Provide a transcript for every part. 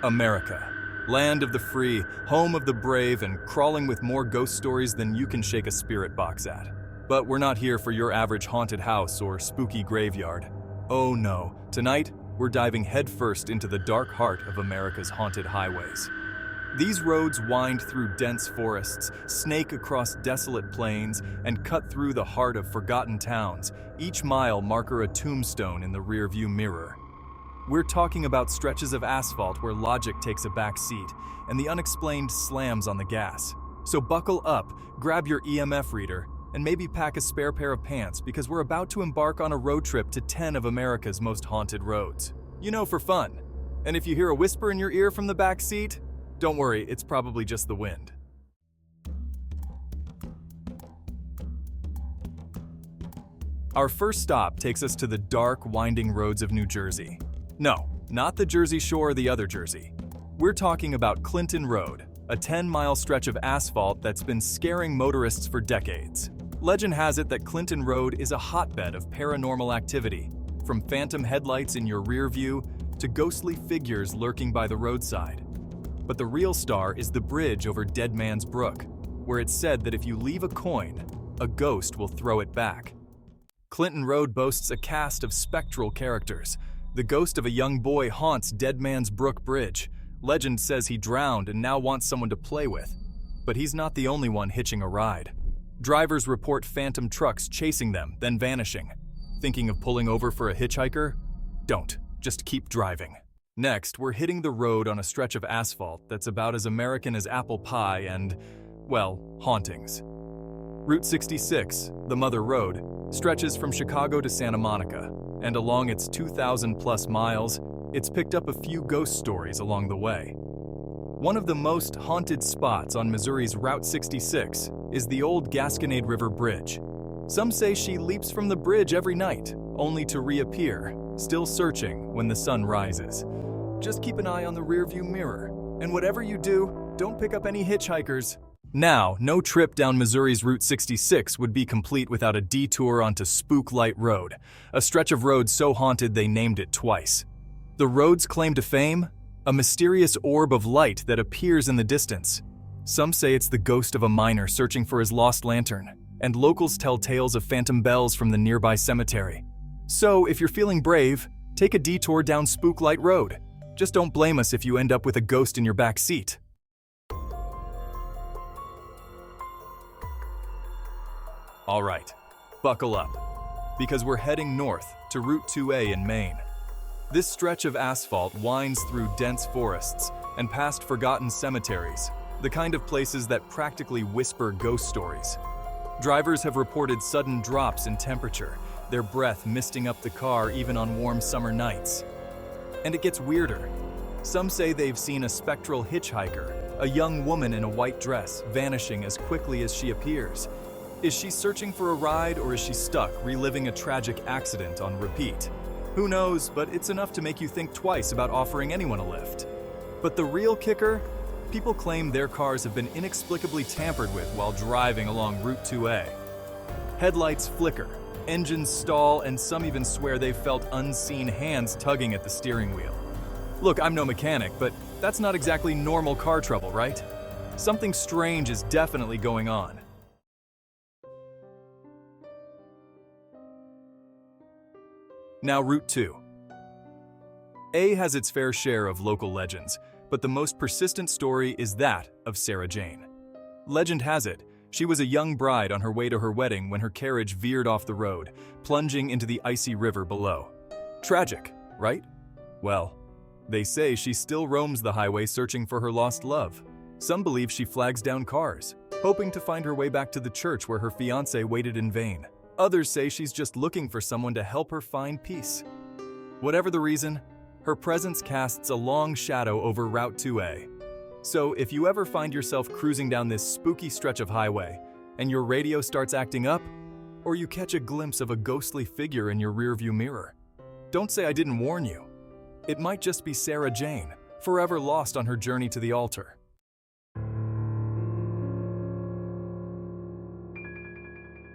America. Land of the free, home of the brave, and crawling with more ghost stories than you can shake a spirit box at. But we're not here for your average haunted house or spooky graveyard. Oh no, tonight we're diving headfirst into the dark heart of America's haunted highways. These roads wind through dense forests, snake across desolate plains, and cut through the heart of forgotten towns, each mile marker a tombstone in the rearview mirror. We're talking about stretches of asphalt where logic takes a back seat and the unexplained slams on the gas. So buckle up, grab your EMF reader, and maybe pack a spare pair of pants because we're about to embark on a road trip to 10 of America's most haunted roads. You know, for fun. And if you hear a whisper in your ear from the back seat, don't worry, it's probably just the wind. Our first stop takes us to the dark, winding roads of New Jersey. No, not the Jersey Shore or the other Jersey. We're talking about Clinton Road, a 10-mile stretch of asphalt that's been scaring motorists for decades. Legend has it that Clinton Road is a hotbed of paranormal activity, from phantom headlights in your rear view to ghostly figures lurking by the roadside. But the real star is the bridge over Dead Man's Brook, where it's said that if you leave a coin, a ghost will throw it back. Clinton Road boasts a cast of spectral characters. The ghost of a young boy haunts Dead Man's Brook Bridge. Legend says he drowned and now wants someone to play with. But he's not the only one hitching a ride. Drivers report phantom trucks chasing them, then vanishing. Thinking of pulling over for a hitchhiker? Don't. Just keep driving. Next, we're hitting the road on a stretch of asphalt that's about as American as apple pie and, well, hauntings. Route 66, the Mother Road, stretches from Chicago to Santa Monica, and along its 2,000-plus miles, it's picked up a few ghost stories along the way. One of the most haunted spots on Missouri's Route 66 is the old Gasconade River Bridge. Some say she leaps from the bridge every night, only to reappear, still searching when the sun rises. Just keep an eye on the rearview mirror, and whatever you do, don't pick up any hitchhikers. Now, no trip down Missouri's Route 66 would be complete without a detour onto Spook Light Road, a stretch of road so haunted they named it twice. The road's claim to fame? A mysterious orb of light that appears in the distance. Some say it's the ghost of a miner searching for his lost lantern, and locals tell tales of phantom bells from the nearby cemetery. So, if you're feeling brave, take a detour down Spook Light Road. Just don't blame us if you end up with a ghost in your back seat. All right, buckle up, because we're heading north to Route 2A in Maine. This stretch of asphalt winds through dense forests and past forgotten cemeteries, the kind of places that practically whisper ghost stories. Drivers have reported sudden drops in temperature, their breath misting up the car even on warm summer nights. And it gets weirder. Some say they've seen a spectral hitchhiker, a young woman in a white dress, vanishing as quickly as she appears. Is she searching for a ride, or is she stuck reliving a tragic accident on repeat? Who knows, but it's enough to make you think twice about offering anyone a lift. But the real kicker? People claim their cars have been inexplicably tampered with while driving along Route 2A. Headlights flicker, engines stall, and some even swear they've felt unseen hands tugging at the steering wheel. Look, I'm no mechanic, but that's not exactly normal car trouble, right? Something strange is definitely going on. Now Route 2. A has its fair share of local legends, but the most persistent story is that of Sarah Jane. Legend has it, she was a young bride on her way to her wedding when her carriage veered off the road, plunging into the icy river below. Tragic, right? Well, they say she still roams the highway searching for her lost love. Some believe she flags down cars, hoping to find her way back to the church where her fiancé waited in vain. Others say she's just looking for someone to help her find peace. Whatever the reason, her presence casts a long shadow over Route 2A. So if you ever find yourself cruising down this spooky stretch of highway, and your radio starts acting up, or you catch a glimpse of a ghostly figure in your rearview mirror, don't say I didn't warn you. It might just be Sarah Jane, forever lost on her journey to the altar.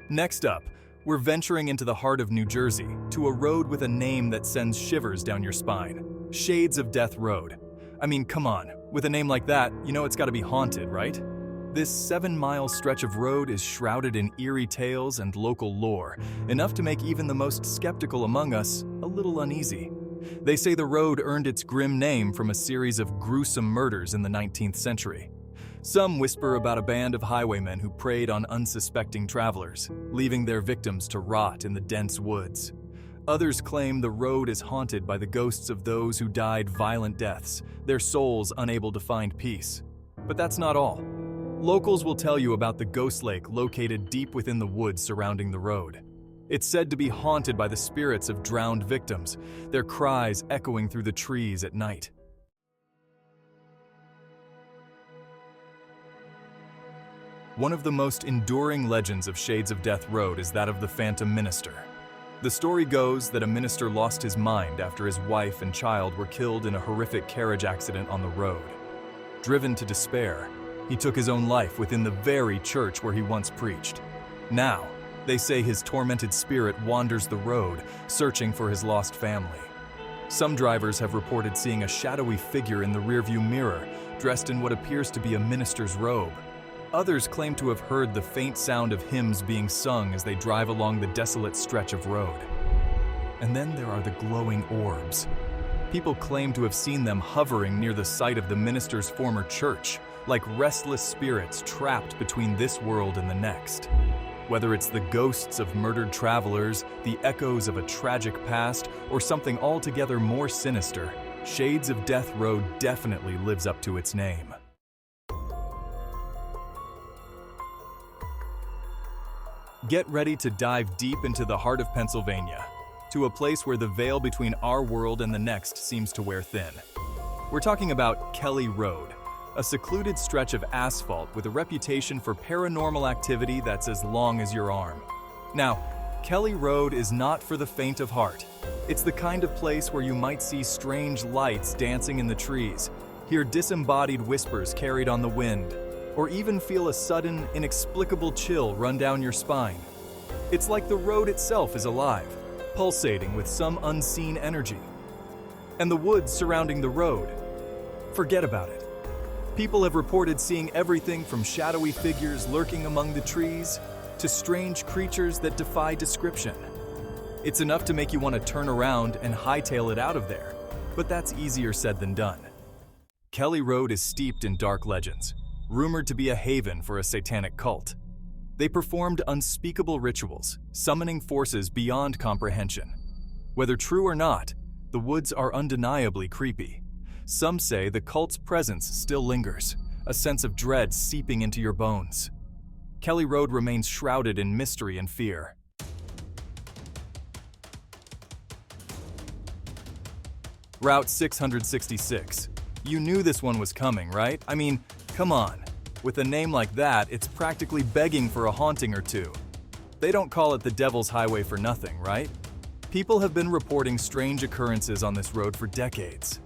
Next up, we're venturing into the heart of New Jersey to a road with a name that sends shivers down your spine. Shades of Death Road, I mean, come on, with a name like that, you know it's gotta be haunted, right? This 7-mile stretch of road is shrouded in eerie tales and local lore, enough to make even the most skeptical among us a little uneasy. They say the road earned its grim name from a series of gruesome murders in the 19th century. Some whisper about a band of highwaymen who preyed on unsuspecting travelers, leaving their victims to rot in the dense woods. Others claim the road is haunted by the ghosts of those who died violent deaths, their souls unable to find peace. But that's not all. Locals will tell you about the ghost lake located deep within the woods surrounding the road. It's said to be haunted by the spirits of drowned victims, their cries echoing through the trees at night. One of the most enduring legends of Shades of Death Road is that of the Phantom Minister. The story goes that a minister lost his mind after his wife and child were killed in a horrific carriage accident on the road. Driven to despair, he took his own life within the very church where he once preached. Now, they say his tormented spirit wanders the road, searching for his lost family. Some drivers have reported seeing a shadowy figure in the rearview mirror, dressed in what appears to be a minister's robe. Others claim to have heard the faint sound of hymns being sung as they drive along the desolate stretch of road. And then there are the glowing orbs. People claim to have seen them hovering near the site of the minister's former church, like restless spirits trapped between this world and the next. Whether it's the ghosts of murdered travelers, the echoes of a tragic past, or something altogether more sinister, Shades of Death Road definitely lives up to its name. Get ready to dive deep into the heart of Pennsylvania, to a place where the veil between our world and the next seems to wear thin. We're talking about Kelly Road, a secluded stretch of asphalt with a reputation for paranormal activity that's as long as your arm. Now, Kelly Road is not for the faint of heart. It's the kind of place where you might see strange lights dancing in the trees, hear disembodied whispers carried on the wind, or even feel a sudden, inexplicable chill run down your spine. It's like the road itself is alive, pulsating with some unseen energy. And the woods surrounding the road, forget about it. People have reported seeing everything from shadowy figures lurking among the trees to strange creatures that defy description. It's enough to make you want to turn around and hightail it out of there, but that's easier said than done. Kelly Road is steeped in dark legends, rumored to be a haven for a satanic cult. They performed unspeakable rituals, summoning forces beyond comprehension. Whether true or not, the woods are undeniably creepy. Some say the cult's presence still lingers, a sense of dread seeping into your bones. Kelly Road remains shrouded in mystery and fear. Route 666. You knew this one was coming, right? I mean, come on. With a name like that, it's practically begging for a haunting or two. They don't call it the Devil's Highway for nothing, right? People have been reporting strange occurrences on this road for decades.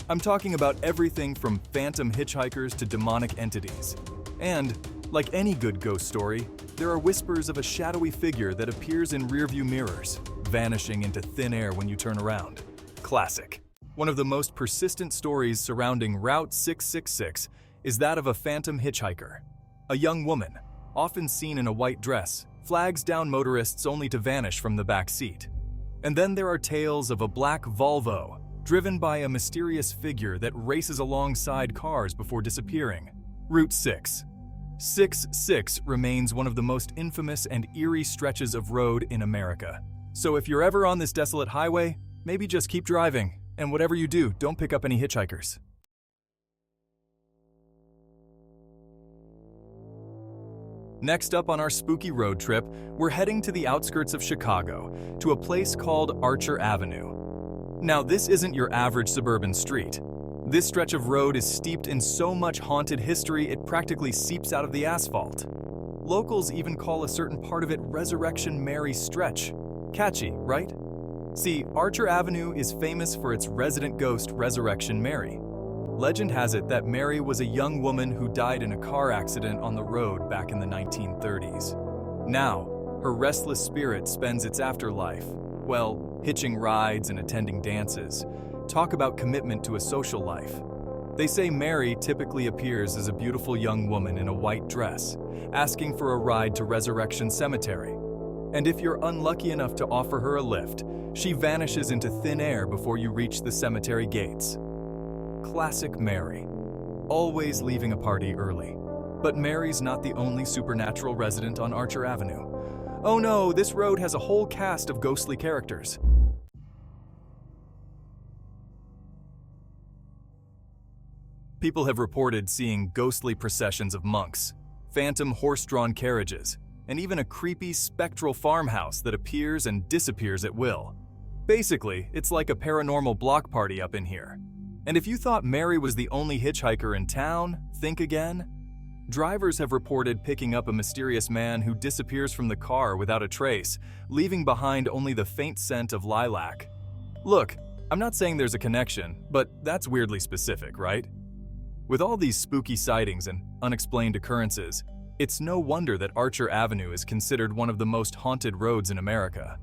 I'm talking about everything from phantom hitchhikers to demonic entities. And, like any good ghost story, there are whispers of a shadowy figure that appears in rearview mirrors, vanishing into thin air when you turn around. Classic. One of the most persistent stories surrounding Route 666 is that of a phantom hitchhiker. A young woman, often seen in a white dress, flags down motorists only to vanish from the back seat. And then there are tales of a black Volvo, driven by a mysterious figure that races alongside cars before disappearing. Route 666 remains one of the most infamous and eerie stretches of road in America. So if you're ever on this desolate highway, maybe just keep driving, and whatever you do, don't pick up any hitchhikers. Next up on our spooky road trip, we're heading to the outskirts of Chicago, to a place called Archer Avenue. Now, this isn't your average suburban street. This stretch of road is steeped in so much haunted history it practically seeps out of the asphalt. Locals even call a certain part of it Resurrection Mary Stretch. Catchy, right? See, Archer Avenue is famous for its resident ghost, Resurrection Mary. Legend has it that Mary was a young woman who died in a car accident on the road back in the 1930s. Now, her restless spirit spends its afterlife, well, hitching rides and attending dances. Talk about commitment to a social life. They say Mary typically appears as a beautiful young woman in a white dress, asking for a ride to Resurrection Cemetery. And if you're unlucky enough to offer her a lift, she vanishes into thin air before you reach the cemetery gates. Classic Mary, always leaving a party early. But Mary's not the only supernatural resident on Archer Avenue. Oh no, this road has a whole cast of ghostly characters. People have reported seeing ghostly processions of monks, phantom horse-drawn carriages, and even a creepy spectral farmhouse that appears and disappears at will. Basically, it's like a paranormal block party up in here. And if you thought Mary was the only hitchhiker in town, think again. Drivers have reported picking up a mysterious man who disappears from the car without a trace, leaving behind only the faint scent of lilac. Look, I'm not saying there's a connection, but that's weirdly specific, right? With all these spooky sightings and unexplained occurrences, it's no wonder that Archer Avenue is considered one of the most haunted roads in America.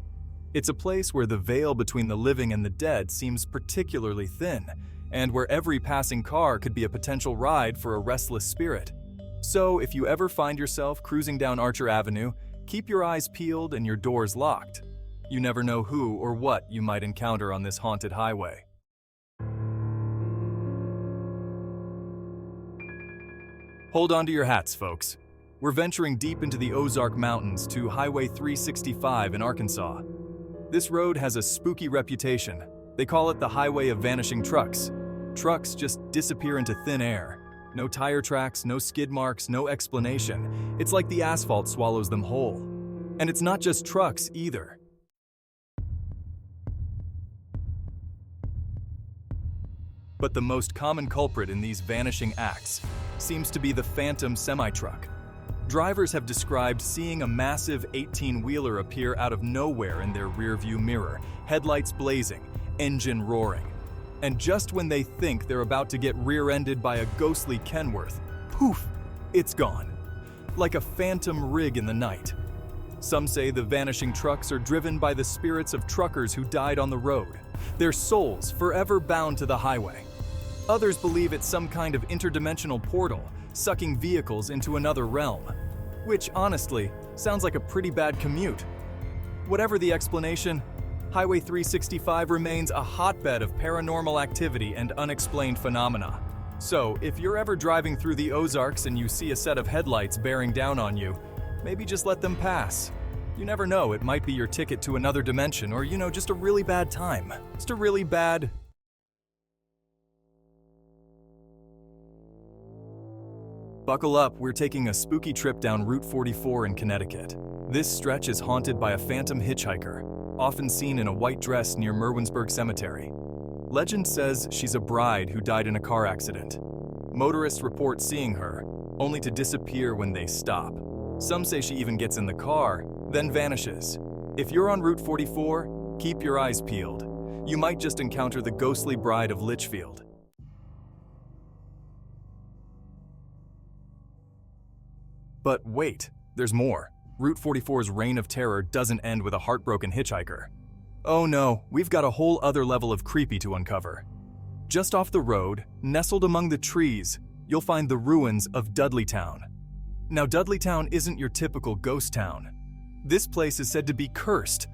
It's a place where the veil between the living and the dead seems particularly thin, and where every passing car could be a potential ride for a restless spirit. So if you ever find yourself cruising down Archer Avenue, keep your eyes peeled and your doors locked. You never know who or what you might encounter on this haunted highway. Hold on to your hats, folks. We're venturing deep into the Ozark Mountains to Highway 365 in Arkansas. This road has a spooky reputation. They call it the Highway of Vanishing Trucks. Trucks just disappear into thin air. No tire tracks, no skid marks, no explanation. It's like the asphalt swallows them whole. And it's not just trucks either. But the most common culprit in these vanishing acts seems to be the phantom semi-truck. Drivers have described seeing a massive 18-wheeler appear out of nowhere in their rearview mirror, headlights blazing, engine roaring. And just when they think they're about to get rear-ended by a ghostly Kenworth, poof, it's gone. Like a phantom rig in the night. Some say the vanishing trucks are driven by the spirits of truckers who died on the road, their souls forever bound to the highway. Others believe it's some kind of interdimensional portal, sucking vehicles into another realm. Which, honestly, sounds like a pretty bad commute. Whatever the explanation, Highway 365 remains a hotbed of paranormal activity and unexplained phenomena. So, if you're ever driving through the Ozarks and you see a set of headlights bearing down on you, maybe just let them pass. You never know, it might be your ticket to another dimension or, just a really bad time. Just a really bad... Buckle up, we're taking a spooky trip down Route 44 in Connecticut. This stretch is haunted by a phantom hitchhiker, often seen in a white dress near Merwinsburg Cemetery. Legend says she's a bride who died in a car accident. Motorists report seeing her, only to disappear when they stop. Some say she even gets in the car, then vanishes. If you're on Route 44, keep your eyes peeled. You might just encounter the ghostly bride of Litchfield. But wait, there's more. Route 44's reign of terror doesn't end with a heartbroken hitchhiker. Oh no, we've got a whole other level of creepy to uncover. Just off the road, nestled among the trees, you'll find the ruins of Dudleytown. Now, Dudleytown isn't your typical ghost town. This place is said to be cursed,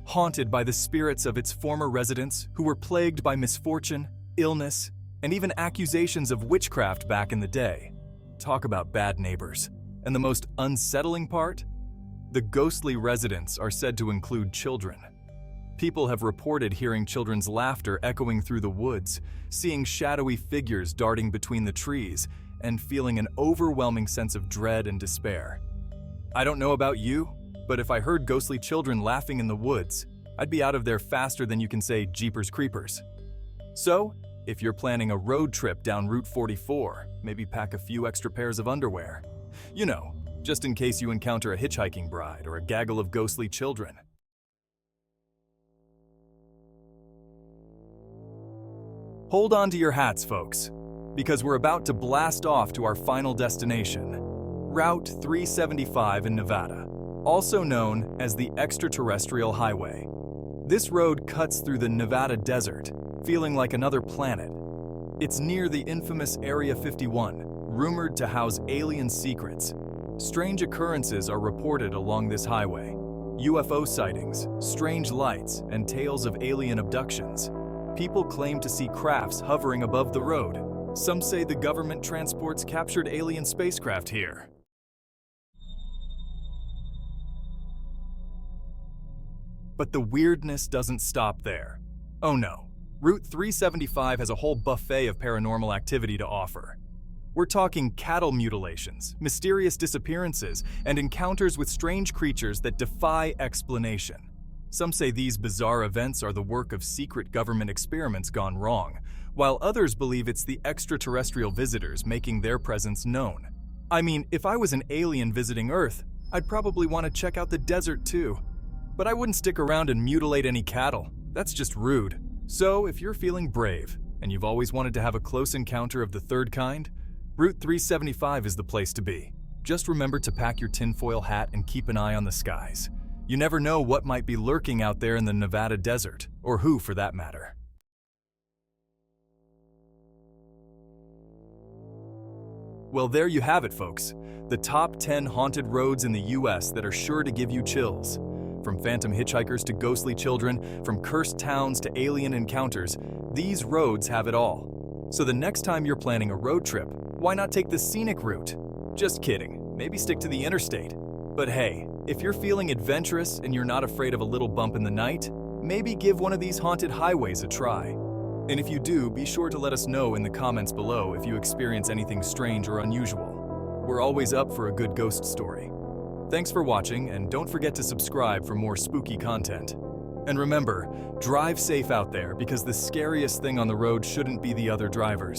haunted by the spirits of its former residents who were plagued by misfortune, illness, and even accusations of witchcraft back in the day. Talk about bad neighbors. And the most unsettling part? The ghostly residents are said to include children. People have reported hearing children's laughter echoing through the woods, seeing shadowy figures darting between the trees, and feeling an overwhelming sense of dread and despair. I don't know about you, but if I heard ghostly children laughing in the woods, I'd be out of there faster than you can say Jeepers Creepers. So, if you're planning a road trip down Route 44, maybe pack a few extra pairs of underwear. Just in case you encounter a hitchhiking bride or a gaggle of ghostly children. Hold on to your hats, folks, because we're about to blast off to our final destination, Route 375 in Nevada, also known as the Extraterrestrial Highway. This road cuts through the Nevada desert, feeling like another planet. It's near the infamous Area 51, rumored to house alien secrets. Strange occurrences are reported along this highway. UFO sightings, strange lights, and tales of alien abductions. People claim to see crafts hovering above the road. Some say the government transports captured alien spacecraft here. But the weirdness doesn't stop there. Oh no, Route 375 has a whole buffet of paranormal activity to offer. We're talking cattle mutilations, mysterious disappearances, and encounters with strange creatures that defy explanation. Some say these bizarre events are the work of secret government experiments gone wrong, while others believe it's the extraterrestrial visitors making their presence known. I mean, if I was an alien visiting Earth, I'd probably want to check out the desert too. But I wouldn't stick around and mutilate any cattle. That's just rude. So, if you're feeling brave, and you've always wanted to have a close encounter of the third kind, Route 375 is the place to be. Just remember to pack your tinfoil hat and keep an eye on the skies. You never know what might be lurking out there in the Nevada desert, or who for that matter. Well, there you have it, folks. The top 10 haunted roads in the US that are sure to give you chills. From phantom hitchhikers to ghostly children, from cursed towns to alien encounters, these roads have it all. So the next time you're planning a road trip, why not take the scenic route? Just kidding, maybe stick to the interstate. But hey, if you're feeling adventurous and you're not afraid of a little bump in the night, maybe give one of these haunted highways a try. And if you do, be sure to let us know in the comments below if you experience anything strange or unusual. We're always up for a good ghost story. Thanks for watching, and don't forget to subscribe for more spooky content. And remember, drive safe out there because the scariest thing on the road shouldn't be the other drivers.